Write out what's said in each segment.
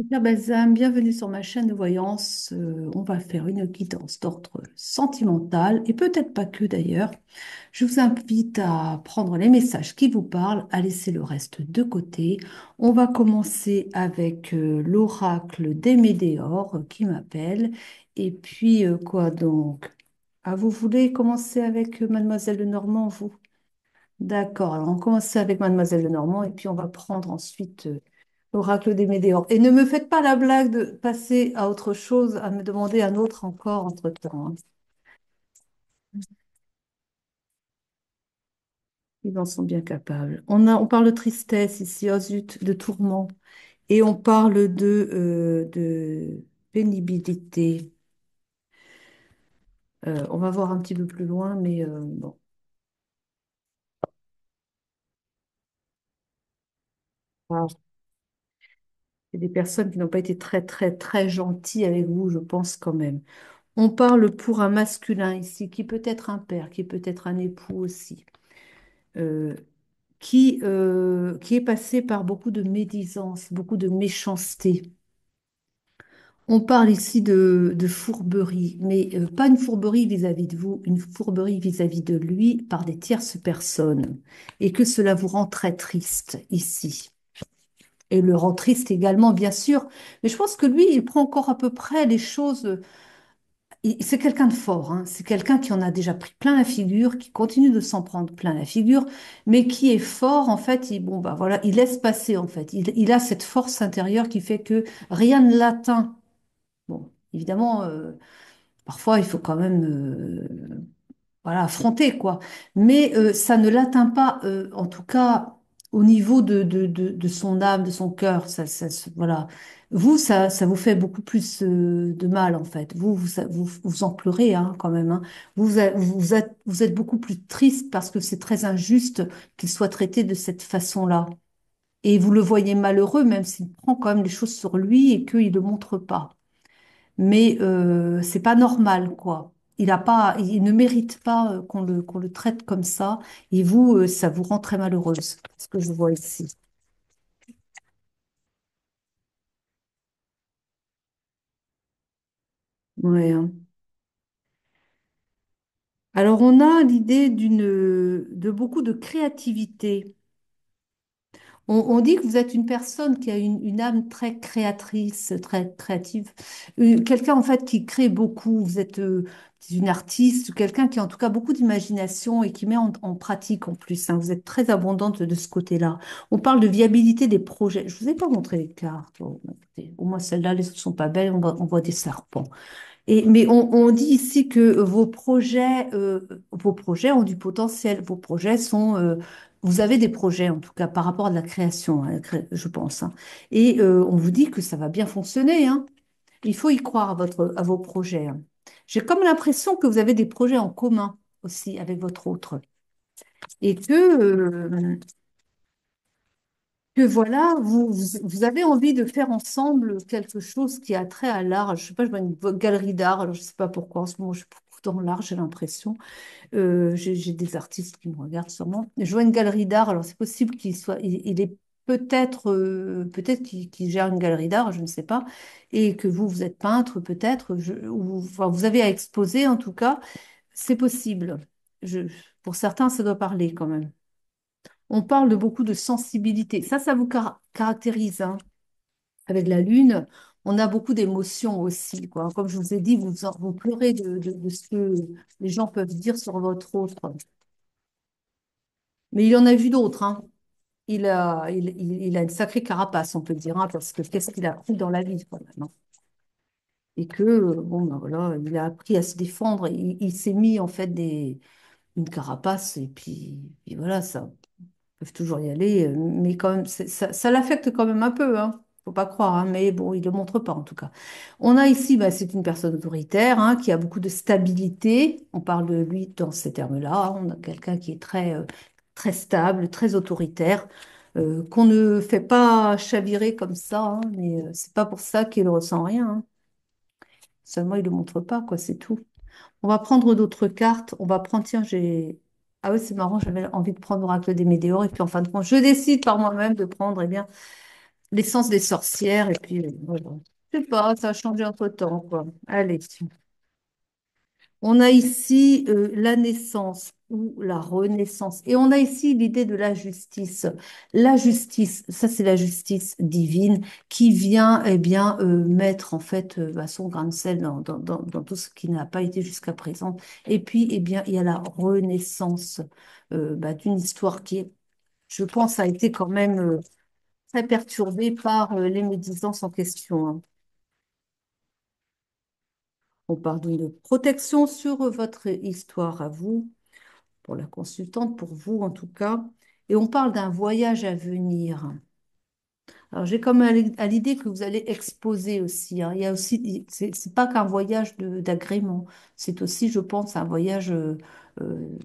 Bien, Balsam, bienvenue sur ma chaîne de voyance. On va faire une guidance d'ordre sentimental et peut-être pas que d'ailleurs. Je vous invite à prendre les messages qui vous parlent, à laisser le reste de côté. On va commencer avec l'oracle des Médéors qui m'appelle. Et puis, quoi donc? Ah, vous voulez commencer avec Mademoiselle Lenormand, vous? D'accord, alors on commence avec Mademoiselle Lenormand et puis on va prendre ensuite l'oracle des Médéors. Et ne me faites pas la blague de passer à autre chose, à me demander un autre encore entre-temps, hein. Ils en sont bien capables. On parle de tristesse ici, oh zut, de tourment. Et on parle de pénibilité. On va voir un petit peu plus loin, mais bon. Ah, c'est des personnes qui n'ont pas été très, très, très gentilles avec vous, je pense quand même. On parle pour un masculin ici, qui peut être un père, qui peut être un époux aussi, euh, qui est passé par beaucoup de médisance, beaucoup de méchanceté. On parle ici de fourberie, mais pas une fourberie vis-à-vis de vous, une fourberie vis-à-vis de lui par des tierces personnes, et que cela vous rend très triste ici. Et le rend triste également, bien sûr, mais je pense que lui, il prend encore à peu près les choses. C'est quelqu'un de fort, hein. C'est quelqu'un qui en a déjà pris plein la figure, qui continue de s'en prendre plein la figure, mais qui est fort, en fait, bon, bah, voilà, il laisse passer, en fait. Il a cette force intérieure qui fait que rien ne l'atteint. Bon, évidemment, parfois, il faut quand même voilà, affronter, quoi. Mais ça ne l'atteint pas, en tout cas, au niveau de son âme, de son cœur. Voilà. Vous, ça vous fait beaucoup plus de mal, en fait. Vous en pleurez, hein, quand même, hein. Vous êtes beaucoup plus triste parce que c'est très injuste qu'il soit traité de cette façon-là. Et vous le voyez malheureux, même s'il prend quand même les choses sur lui et qu'il ne le montre pas, mais c'est pas normal, quoi. Il ne mérite pas qu'on le traite comme ça. Et vous, ça vous rend très malheureuse, ce que je vois ici. Ouais, hein. Alors, on a l'idée de beaucoup de créativité. On dit que vous êtes une personne qui a une âme très créatrice, très créative. Quelqu'un en fait qui crée beaucoup. Vous êtes une artiste, quelqu'un qui a en tout cas beaucoup d'imagination et qui met en pratique en plus, hein. Vous êtes très abondante de ce côté-là. On parle de viabilité des projets. Je vous ai pas montré les cartes. Oh, écoutez, au moins celles-là, les autres sont pas belles. On voit des serpents. Mais on dit ici que vos projets ont du potentiel. Vos projets sont, vous avez des projets en tout cas par rapport à de la création, hein, je pense, hein. Et on vous dit que ça va bien fonctionner, hein. Il faut y croire à vos projets, hein. J'ai comme l'impression que vous avez des projets en commun aussi avec votre autre et que voilà, vous avez envie de faire ensemble quelque chose qui a trait à l'art. Je sais pas, je vois une galerie d'art. Alors je sais pas pourquoi en ce moment je suis beaucoup dans l'art, j'ai l'impression. J'ai des artistes qui me regardent sûrement. Je vois une galerie d'art. Alors c'est possible il est peut-être qu'il gère une galerie d'art, je ne sais pas, et que vous êtes peintre peut-être, ou enfin, vous avez à exposer en tout cas. C'est possible. Je, pour certains, ça doit parler quand même. On parle de beaucoup de sensibilité. Ça vous caractérise, hein. Avec la Lune, on a beaucoup d'émotions aussi, quoi. Comme je vous ai dit, vous pleurez de ce que les gens peuvent dire sur votre autre. Mais il en a vu d'autres, hein. Il a une sacrée carapace, on peut dire, hein, parce que qu'est-ce qu'il a appris dans la vie, quand même, hein. Et que, bon, ben voilà, il a appris à se défendre. Il s'est mis, en fait, une carapace, et puis voilà, ça. Peuvent toujours y aller, mais quand même, ça l'affecte quand même un peu, hein. Faut pas croire, hein, mais bon, il le montre pas en tout cas. On a ici, bah, c'est une personne autoritaire, hein, qui a beaucoup de stabilité. On parle de lui dans ces termes-là, hein. On a quelqu'un qui est très stable, très autoritaire, qu'on ne fait pas chavirer comme ça, hein, mais c'est pas pour ça qu'il ressent rien, hein. Seulement, il le montre pas, quoi, c'est tout. On va prendre d'autres cartes. On va prendre, tiens, j'ai... Ah oui, c'est marrant, j'avais envie de prendre l'oracle des Météores. Et puis en fin de compte, je décide par moi-même de prendre, eh bien, l'essence des sorcières, et puis voilà. Je sais pas, ça a changé entre-temps, quoi. Allez. On a ici la naissance ou la renaissance. Et on a ici l'idée de la justice. La justice, ça c'est la justice divine qui vient eh bien, mettre en fait bah, son grain de sel dans tout ce qui n'a pas été jusqu'à présent. Et puis, eh bien, il y a la renaissance bah, d'une histoire qui, je pense, a été quand même très perturbée par les médisances en question, hein. On parle d'une protection sur votre histoire à vous pour la consultante, pour vous en tout cas. Et on parle d'un voyage à venir. Alors j'ai comme à l'idée que vous allez exposer aussi, hein. Il y a aussi, c'est pas qu'un voyage d'agrément, c'est aussi, je pense, un voyage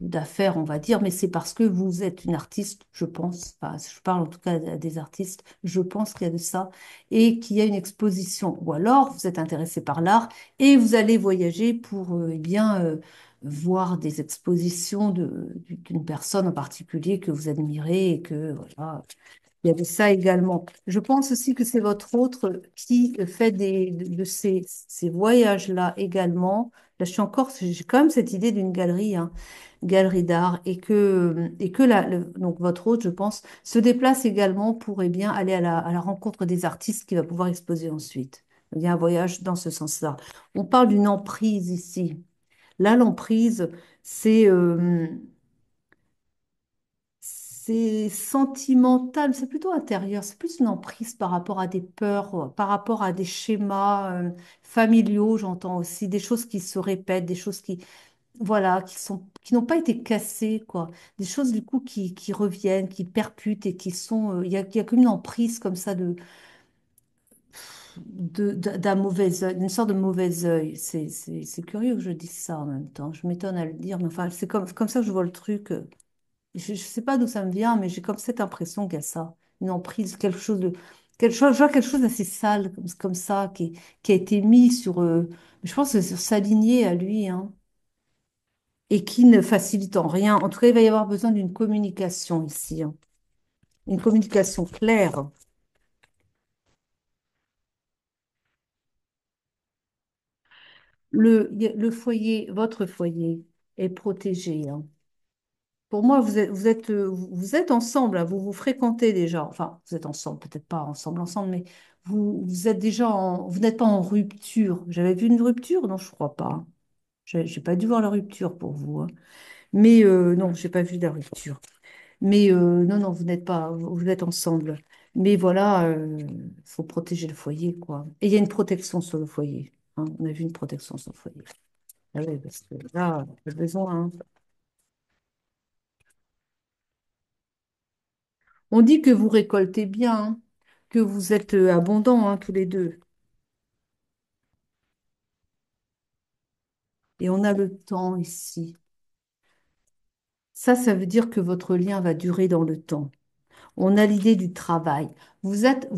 d'affaires, on va dire, mais c'est parce que vous êtes une artiste, je pense. Enfin, je parle en tout cas à des artistes, je pense qu'il y a de ça, et qu'il y a une exposition. Ou alors vous êtes intéressé par l'art et vous allez voyager pour eh bien voir des expositions d'une personne en particulier que vous admirez et que voilà. Il y avait ça également. Je pense aussi que c'est votre autre qui fait de ces voyages-là également. Là, je suis encore, j'ai quand même cette idée d'une galerie, hein, galerie d'art, et que donc votre autre, je pense, se déplace également pour eh bien, aller à la rencontre des artistes qu'il va pouvoir exposer ensuite. Il y a un voyage dans ce sens-là. On parle d'une emprise ici. Là, l'emprise, c'est c'est sentimental, c'est plutôt intérieur, c'est plus une emprise par rapport à des peurs, par rapport à des schémas familiaux, j'entends aussi, des choses qui se répètent, des choses qui, voilà, qui n'ont pas été cassées, quoi. Des choses du coup qui reviennent, qui percutent et qui sont, il y a comme une emprise comme ça d'un mauvais œil, d'une sorte de mauvais œil. C'est curieux que je dise ça en même temps. Je m'étonne à le dire, mais enfin, c'est comme ça que je vois le truc. Je ne sais pas d'où ça me vient, mais j'ai comme cette impression qu'il y a ça, une emprise, je vois quelque chose d'assez sale comme ça qui a été mis sur, je pense que c'est sur sa lignée à lui, hein, et qui ne facilite en rien. En tout cas, il va y avoir besoin d'une communication ici, hein, une communication claire. Le foyer, votre foyer est protégé, hein. Pour moi, vous êtes ensemble, hein, vous vous fréquentez déjà. Enfin, vous êtes ensemble, peut-être pas ensemble, mais vous êtes déjà vous n'êtes pas en rupture. J'avais vu une rupture? Non, je crois pas. J'ai pas dû voir la rupture pour vous, hein. Mais non, j'ai pas vu la rupture. Mais non, non, vous n'êtes pas, vous êtes ensemble. Mais voilà, faut protéger le foyer, quoi. Et il y a une protection sur le foyer, hein. On a vu une protection sur le foyer. Ah oui, parce que là, j'ai besoin, hein. On dit que vous récoltez bien, hein, que vous êtes abondants, hein, tous les deux. Et on a le temps ici. Ça veut dire que votre lien va durer dans le temps. On a l'idée du travail. Vous n'êtes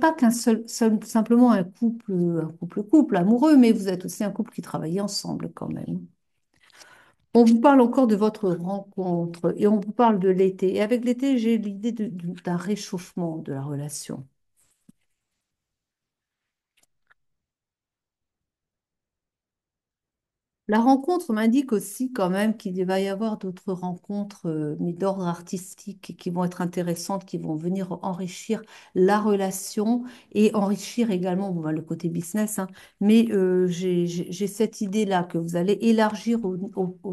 pas simplement un couple amoureux, mais vous êtes aussi un couple qui travaille ensemble quand même. On vous parle encore de votre rencontre et on vous parle de l'été. Et avec l'été, j'ai l'idée d'un réchauffement de la relation. La rencontre m'indique aussi quand même qu'il va y avoir d'autres rencontres, mais d'ordre artistique, qui vont être intéressantes, qui vont venir enrichir la relation et enrichir également bon, bah, le côté business, hein. Mais j'ai cette idée-là que vous allez élargir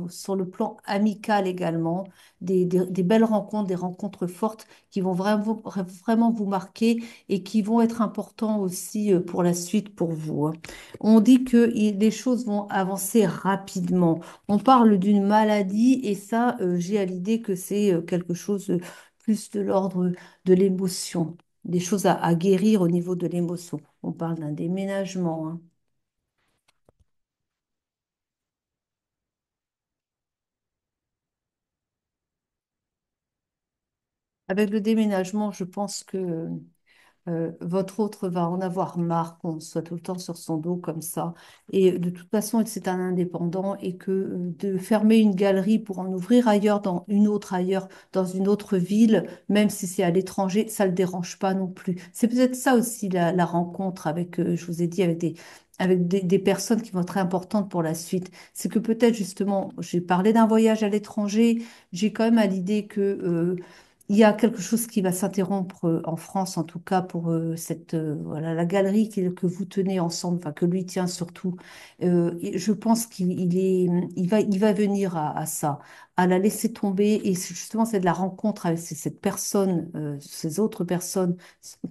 sur le plan amical également, des belles rencontres, des rencontres fortes qui vont vraiment vous marquer et qui vont être importants aussi pour la suite pour vous, hein. On dit que les choses vont avancer rapidement. On parle d'une maladie et ça, j'ai à l'idée que c'est quelque chose plus de l'ordre de l'émotion, des choses à guérir au niveau de l'émotion. On parle d'un déménagement, hein. Avec le déménagement, je pense que votre autre va en avoir marre qu'on soit tout le temps sur son dos comme ça. Et de toute façon, c'est un indépendant et que de fermer une galerie pour en ouvrir ailleurs, dans une autre ailleurs, dans une autre ville, même si c'est à l'étranger, ça ne le dérange pas non plus. C'est peut-être ça aussi la rencontre avec, je vous ai dit, avec des personnes qui vont être très importantes pour la suite. C'est que peut-être justement, j'ai parlé d'un voyage à l'étranger, j'ai quand même à l'idée que il y a quelque chose qui va s'interrompre en France, en tout cas pour cette voilà la galerie que vous tenez ensemble, enfin que lui tient surtout. Et je pense il va venir à ça, à la laisser tomber. Et justement, c'est de la rencontre avec cette personne, ces autres personnes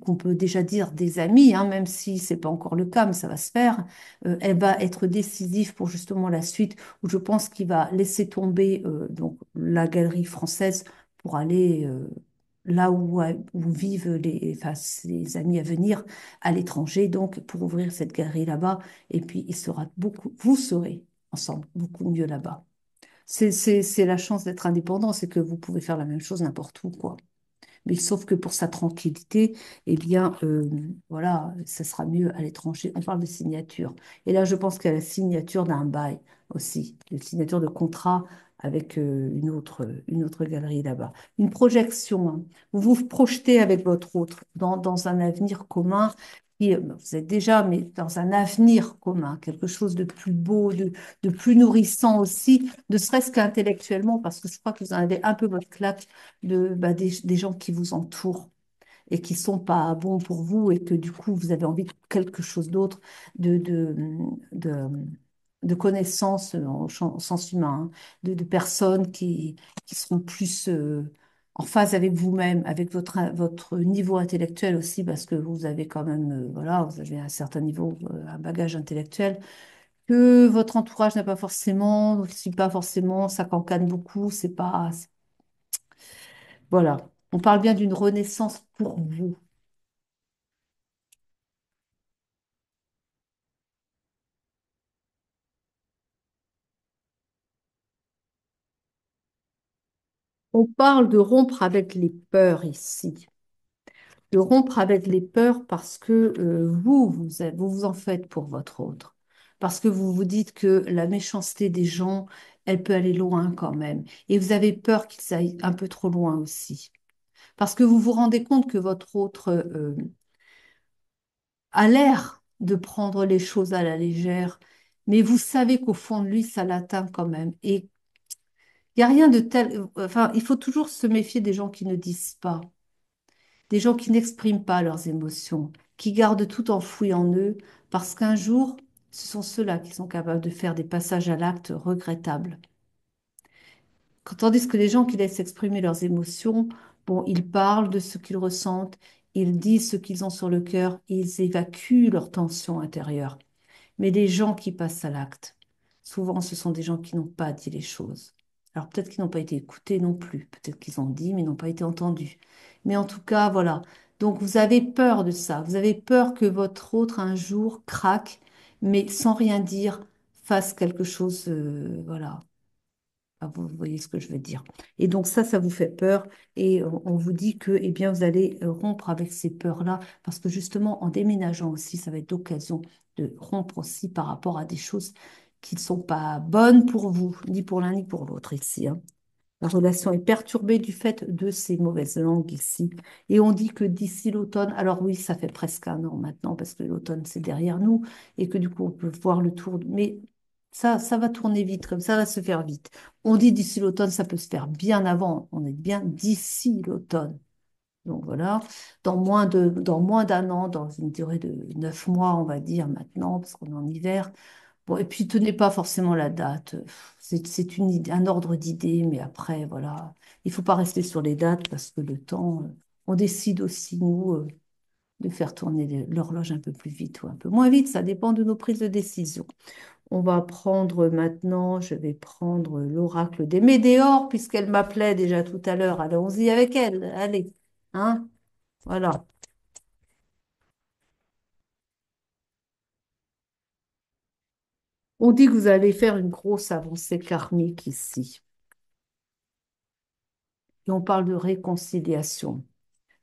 qu'on peut déjà dire des amis, hein, même si c'est pas encore le cas, mais ça va se faire. Elle va être décisive pour justement la suite, où je pense qu'il va laisser tomber donc la galerie française pour aller là où vivent enfin, ses amis à venir à l'étranger, donc pour ouvrir cette galerie là-bas. Et puis, vous serez ensemble beaucoup mieux là-bas. C'est la chance d'être indépendant, c'est que vous pouvez faire la même chose n'importe où, quoi. Mais sauf que pour sa tranquillité, eh bien, voilà, ça sera mieux à l'étranger. On parle de signature. Et là, je pense qu'il y a la signature d'un bail aussi, une signature de contrat avec une autre galerie là-bas. Une projection, hein. Vous vous projetez avec votre autre dans un avenir commun. Vous êtes déjà, mais dans un avenir commun, quelque chose de plus beau, de plus nourrissant aussi, ne serait-ce qu'intellectuellement, parce que je crois que vous en avez un peu votre claque des gens qui vous entourent et qui sont pas bons pour vous et que du coup vous avez envie de quelque chose d'autre, de, de, de, de connaissances au sens humain, hein, de personnes qui seront plus en phase avec vous-même, avec votre niveau intellectuel aussi, parce que vous avez quand même, voilà, vous avez un certain niveau, un bagage intellectuel que votre entourage n'a pas forcément, aussi pas forcément, ça cancane beaucoup, c'est pas, voilà. On parle bien d'une renaissance pour vous. On parle de rompre avec les peurs ici. De rompre avec les peurs parce que vous vous en faites pour votre autre. Parce que vous vous dites que la méchanceté des gens, elle peut aller loin quand même. Et vous avez peur qu'ils aillent un peu trop loin aussi. Parce que vous vous rendez compte que votre autre a l'air de prendre les choses à la légère, mais vous savez qu'au fond de lui, ça l'atteint quand même. Et il n'y a rien de tel. Enfin, il faut toujours se méfier des gens qui ne disent pas, des gens qui n'expriment pas leurs émotions, qui gardent tout enfoui en eux, parce qu'un jour, ce sont ceux-là qui sont capables de faire des passages à l'acte regrettables. Tandis que les gens qui laissent exprimer leurs émotions, bon, ils parlent de ce qu'ils ressentent, ils disent ce qu'ils ont sur le cœur, ils évacuent leurs tensions intérieures. Mais les gens qui passent à l'acte, souvent ce sont des gens qui n'ont pas dit les choses. Alors peut-être qu'ils n'ont pas été écoutés non plus, peut-être qu'ils ont dit mais n'ont pas été entendus. Mais en tout cas, voilà. Donc vous avez peur de ça, vous avez peur que votre autre un jour craque, mais sans rien dire, fasse quelque chose, voilà. Ah, vous voyez ce que je veux dire. Et donc ça vous fait peur et on vous dit que, eh bien, vous allez rompre avec ces peurs-là parce que justement, en déménageant aussi, ça va être l'occasion de rompre aussi par rapport à des choses qui ne sont pas bonnes pour vous, ni pour l'un ni pour l'autre ici, hein. La relation est perturbée du fait de ces mauvaises langues ici. Et on dit que d'ici l'automne, alors oui, ça fait presque un an maintenant, parce que l'automne, c'est derrière nous, et que du coup, on peut voir le tour. Mais ça va tourner vite, comme ça va se faire vite. On dit d'ici l'automne, ça peut se faire bien avant. On est bien d'ici l'automne. Donc voilà, dans moins d'un an, dans une durée de 9 mois, on va dire maintenant, parce qu'on est en hiver. Bon, et puis, tenez pas forcément la date. C'est un ordre d'idées, mais après, voilà. Il faut pas rester sur les dates parce que le temps, on décide aussi, nous, de faire tourner l'horloge un peu plus vite ou un peu moins vite. Ça dépend de nos prises de décision. On va prendre maintenant, je vais prendre l'oracle des Médéors, puisqu'elle m'appelait déjà tout à l'heure. Allons-y avec elle. Allez, hein? Voilà. On dit que vous allez faire une grosse avancée karmique ici. Et on parle de réconciliation.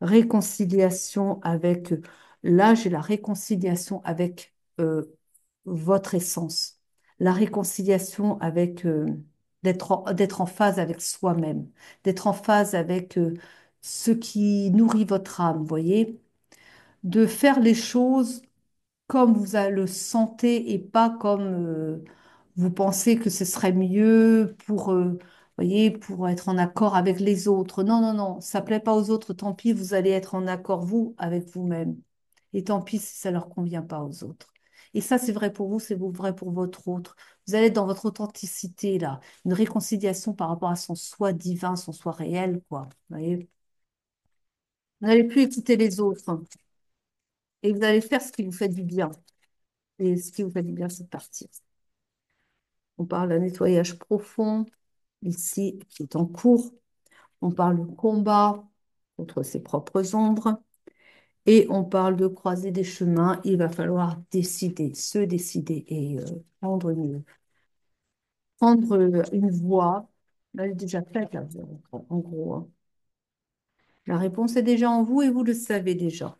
réconciliation avec, là, j'ai la réconciliation avec votre essence, la réconciliation avec, d'être en phase avec soi-même, d'être en phase avec ce qui nourrit votre âme, vous voyez, de faire les choses comme le sentez et pas comme vous pensez que ce serait mieux pour, voyez, pour être en accord avec les autres. Non, non, non, ça plaît pas aux autres, tant pis, vous allez être en accord, vous, avec vous-même. Et tant pis si ça leur convient pas aux autres. Et ça, c'est vrai pour vous, c'est vrai pour votre autre. Vous allez être dans votre authenticité, là. Une réconciliation par rapport à son soi divin, son soi réel, quoi. Vous voyez? Vous n'allez plus écouter les autres. Et vous allez faire ce qui vous fait du bien. Et ce qui vous fait du bien, c'est de partir. On parle d'un nettoyage profond, ici, qui est en cours. On parle de combat contre ses propres ombres. Et on parle de croiser des chemins. Il va falloir décider, se décider et prendre une voie. Là, elle est déjà faite, là, en gros, hein. La réponse est déjà en vous et vous le savez déjà.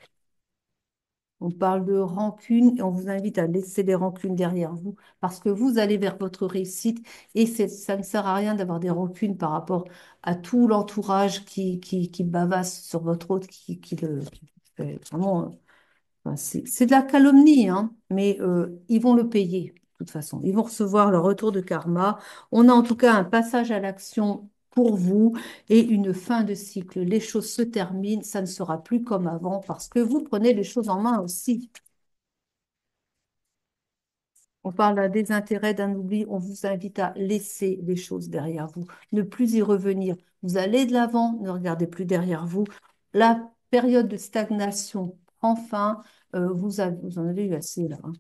On parle de rancune et on vous invite à laisser les rancunes derrière vous parce que vous allez vers votre réussite et ça ne sert à rien d'avoir des rancunes par rapport à tout l'entourage qui bavasse sur votre autre, qui fait vraiment, enfin, c'est de la calomnie, hein, mais ils vont le payer de toute façon. Ils vont recevoir leur retour de karma. On a en tout cas un passage à l'action pour vous et une fin de cycle. Les choses se terminent, ça ne sera plus comme avant parce que vous prenez les choses en main aussi. On parle d'un désintérêt, d'un oubli. On vous invite à laisser les choses derrière vous, ne plus y revenir. Vous allez de l'avant, ne regardez plus derrière vous. La période de stagnation prend fin. Vous en avez eu assez là, hein.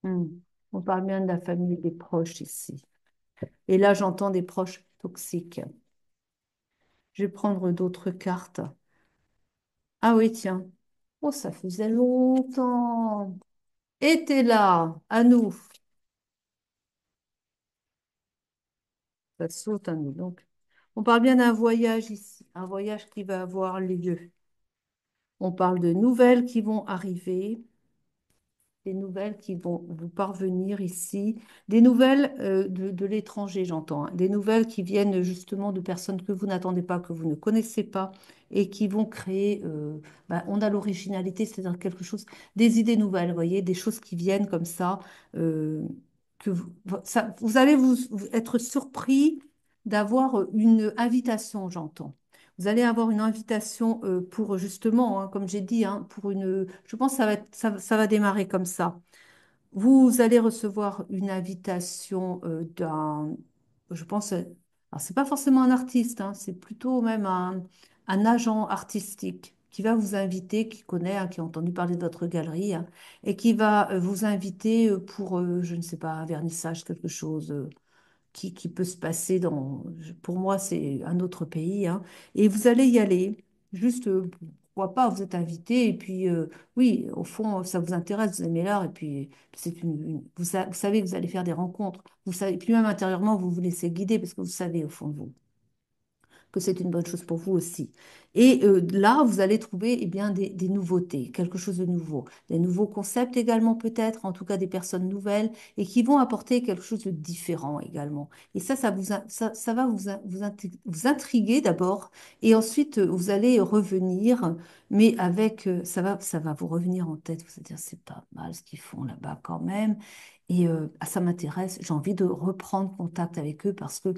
Hmm. On parle bien de la famille et des proches ici. Et là, j'entends des proches toxiques. Je vais prendre d'autres cartes. Ah oui, tiens. Oh, ça faisait longtemps. Et t'es là, à nous. Ça saute à nous. Donc, on parle bien d'un voyage ici, un voyage qui va avoir lieu. On parle de nouvelles qui vont arriver, des nouvelles qui vont vous parvenir ici, des nouvelles de l'étranger, j'entends, hein, des nouvelles qui viennent justement de personnes que vous n'attendez pas, que vous ne connaissez pas, et qui vont créer, on a l'originalité, c'est-à-dire quelque chose, des idées nouvelles, vous voyez, des choses qui viennent comme ça, euh, vous allez être surpris d'avoir une invitation, j'entends. Vous allez avoir une invitation pour justement, hein, comme j'ai dit, hein, pour une. Je pense que ça va démarrer comme ça. Vous allez recevoir une invitation je pense, alors c'est pas forcément un artiste, hein, c'est plutôt même un agent artistique qui va vous inviter, qui connaît, hein, qui a entendu parler de votre galerie, hein, et qui va vous inviter pour, je ne sais pas, un vernissage, quelque chose. Qui peut se passer pour moi, c'est un autre pays, hein. Et vous allez y aller, juste, pourquoi pas, vous êtes invité, et puis, oui, au fond, ça vous intéresse, vous aimez l'art, et puis, vous savez que vous allez faire des rencontres, vous savez, puis même intérieurement, vous vous laissez guider, parce que vous savez, au fond de vous que c'est une bonne chose pour vous aussi. Et là, vous allez trouver eh bien, des nouveautés, quelque chose de nouveau, des nouveaux concepts également peut-être, en tout cas des personnes nouvelles, et qui vont apporter quelque chose de différent également. Et ça va vous intriguer d'abord, et ensuite vous allez revenir, mais avec, ça va vous revenir en tête, vous allez dire, c'est pas mal ce qu'ils font là-bas quand même. Et ça m'intéresse, j'ai envie de reprendre contact avec eux parce que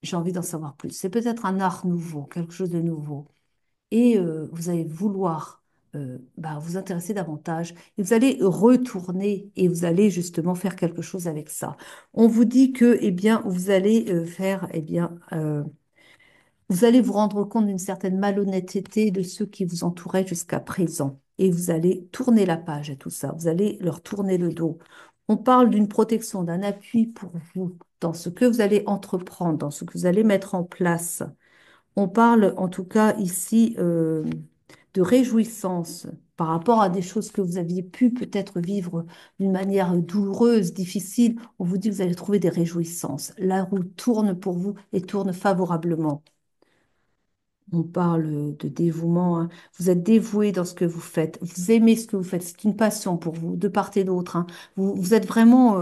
j'ai envie d'en savoir plus. C'est peut-être un art nouveau, quelque chose de nouveau. Et vous allez vouloir vous intéresser davantage. Et vous allez retourner et vous allez justement faire quelque chose avec ça. On vous dit que, eh bien, vous allez vous allez vous rendre compte d'une certaine malhonnêteté de ceux qui vous entouraient jusqu'à présent. Et vous allez tourner la page à tout ça. Vous allez leur tourner le dos. On parle d'une protection, d'un appui pour vous dans ce que vous allez entreprendre, dans ce que vous allez mettre en place. On parle en tout cas ici de réjouissance par rapport à des choses que vous aviez pu peut-être vivre d'une manière douloureuse, difficile, on vous dit que vous allez trouver des réjouissances. La roue tourne pour vous et tourne favorablement. On parle de dévouement, hein. Vous êtes dévoué dans ce que vous faites. Vous aimez ce que vous faites. C'est une passion pour vous, de part et d'autre, hein. Vous êtes vraiment,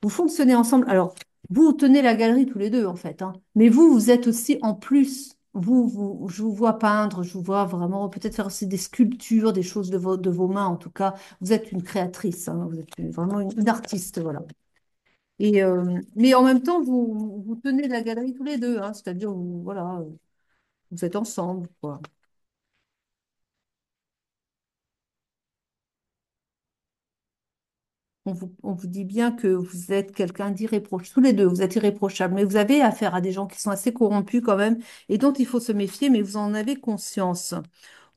vous fonctionnez ensemble. Alors, vous tenez la galerie tous les deux, en fait, hein. Mais vous êtes aussi en plus. Je vous vois peindre, je vous vois vraiment peut-être faire aussi des sculptures, des choses de vos mains, en tout cas. Vous êtes une créatrice, hein. Vous êtes vraiment une artiste, voilà. Et, mais en même temps, vous tenez la galerie tous les deux, hein. C'est-à-dire, voilà, vous êtes ensemble, quoi. On vous dit bien que vous êtes quelqu'un d'irréprochable. Tous les deux, vous êtes irréprochable. Mais vous avez affaire à des gens qui sont assez corrompus quand même et dont il faut se méfier, mais vous en avez conscience.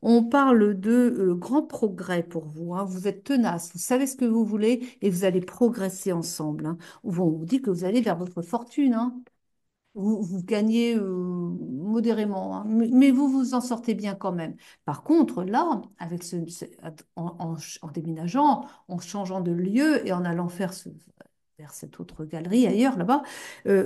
On parle de grands progrès pour vous, hein. Vous êtes tenace, vous savez ce que vous voulez et vous allez progresser ensemble, hein. On vous dit que vous allez vers votre fortune, hein. Vous gagnez modérément, hein, mais vous vous en sortez bien quand même. Par contre, là, avec en déménageant, en changeant de lieu et en allant vers cette autre galerie ailleurs, là-bas,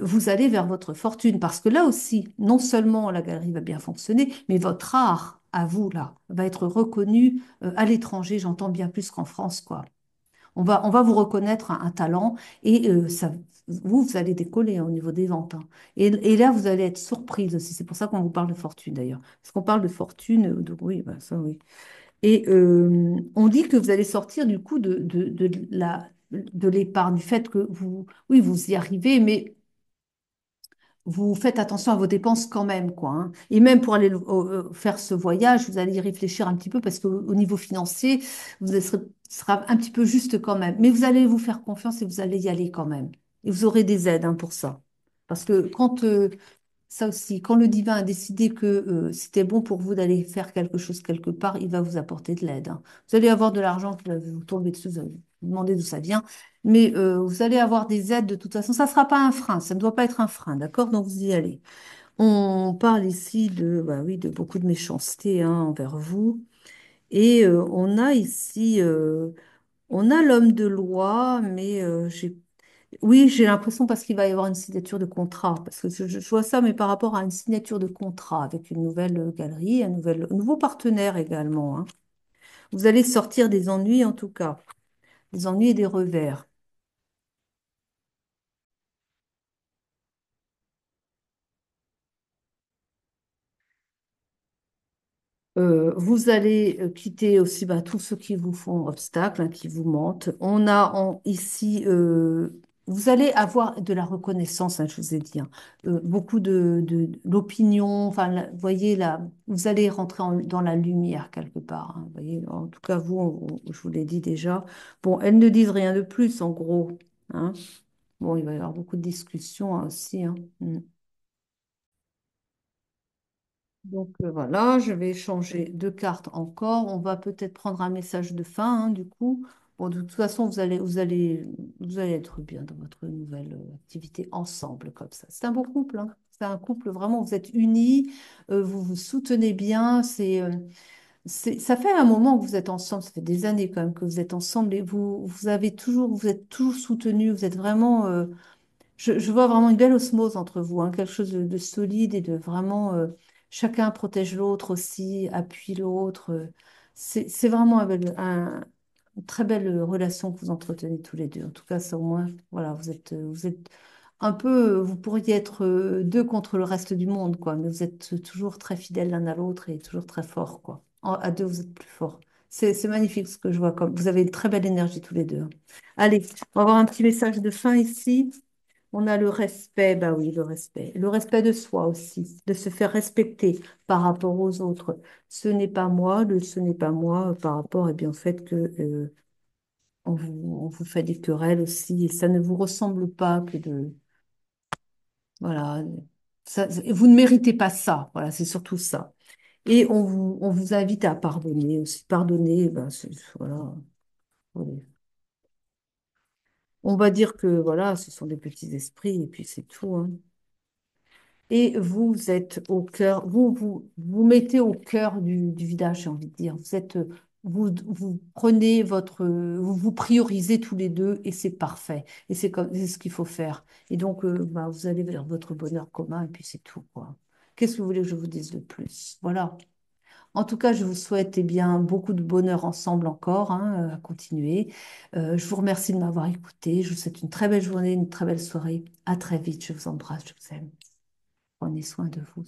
vous allez vers votre fortune. Parce que là aussi, non seulement la galerie va bien fonctionner, mais votre art, à vous, là, va être reconnu à l'étranger, j'entends bien plus qu'en France, quoi. On va vous reconnaître un talent et vous allez décoller, hein, au niveau des ventes, hein. Et là, vous allez être surprise aussi. C'est pour ça qu'on vous parle de fortune d'ailleurs. Parce qu'on parle de fortune, donc oui, bah, ça oui. Et on dit que vous allez sortir du coup de l'épargne, du fait que oui, vous y arrivez, mais vous faites attention à vos dépenses quand même, quoi, hein. Et même pour aller faire ce voyage, vous allez y réfléchir un petit peu parce qu'au niveau financier, sera un petit peu juste quand même. Mais vous allez vous faire confiance et vous allez y aller quand même. Et vous aurez des aides, hein, pour ça. Parce que ça aussi, quand le divin a décidé que c'était bon pour vous d'aller faire quelque chose quelque part, il va vous apporter de l'aide, hein. Vous allez avoir de l'argent qui va vous tomber dessus, vous allez vous demander d'où ça vient, mais vous allez avoir des aides de toute façon. Ça ne sera pas un frein, ça ne doit pas être un frein, d'accord? Donc vous y allez. On parle ici bah oui, de beaucoup de méchanceté, hein, envers vous. Et on a ici, on a l'homme de loi, mais oui, j'ai l'impression parce qu'il va y avoir une signature de contrat, parce que je vois ça, mais par rapport à une signature de contrat avec une nouvelle galerie, un nouveau partenaire également, hein. Vous allez sortir des ennuis en tout cas, des ennuis et des revers. Vous allez quitter aussi, bah, tous ceux qui vous font obstacle, hein, qui vous mentent. Ici, vous allez avoir de la reconnaissance, hein, je vous ai dit, hein. Beaucoup de l'opinion. Enfin, vous voyez là, vous allez rentrer dans la lumière quelque part, hein. Vous voyez, en tout cas, je vous l'ai dit déjà. Bon, elles ne disent rien de plus, en gros, hein. Bon, il va y avoir beaucoup de discussions, hein, aussi, hein. Mm. Donc voilà, je vais changer de carte encore. On va peut-être prendre un message de fin, hein, du coup. Bon, de toute façon, vous allez être bien dans votre nouvelle activité ensemble, comme ça. C'est un beau couple, hein. C'est un couple vraiment, vous êtes unis, vous vous soutenez bien. Ça fait un moment que vous êtes ensemble, ça fait des années quand même que vous êtes ensemble et vous êtes toujours soutenus. Vous êtes vraiment, je vois vraiment une belle osmose entre vous, hein, quelque chose de solide et de vraiment, chacun protège l'autre aussi, appuie l'autre. C'est vraiment une très belle relation que vous entretenez tous les deux. En tout cas, ça au moins, voilà, vous êtes un peu, vous pourriez être deux contre le reste du monde, quoi, mais vous êtes toujours très fidèles l'un à l'autre et toujours très forts, quoi. À deux, vous êtes plus forts. C'est magnifique ce que je vois, comme vous avez une très belle énergie tous les deux, hein. Allez, on va avoir un petit message de fin ici. On a le respect, bah oui, le respect. Le respect de soi aussi, de se faire respecter par rapport aux autres. Ce n'est pas moi, par rapport, et bien, au fait que on vous fait des querelles aussi, et ça ne vous ressemble pas que de, voilà, vous ne méritez pas ça, voilà, c'est surtout ça. Et on vous invite à pardonner aussi. Pardonner, ben, voilà, voilà. On va dire que, voilà, ce sont des petits esprits, et puis c'est tout, hein. Et vous êtes au cœur, vous mettez au cœur du village, j'ai envie de dire. Vous êtes vous prenez vous vous priorisez tous les deux et c'est parfait. Et c'est ce qu'il faut faire. Et donc, bah, vous allez vers votre bonheur commun et puis c'est tout, quoi. Qu'est-ce que vous voulez que je vous dise de plus? Voilà. En tout cas, je vous souhaite eh bien, beaucoup de bonheur ensemble encore, hein, à continuer. Je vous remercie de m'avoir écouté. Je vous souhaite une très belle journée, une très belle soirée. À très vite. Je vous embrasse, je vous aime. Prenez soin de vous.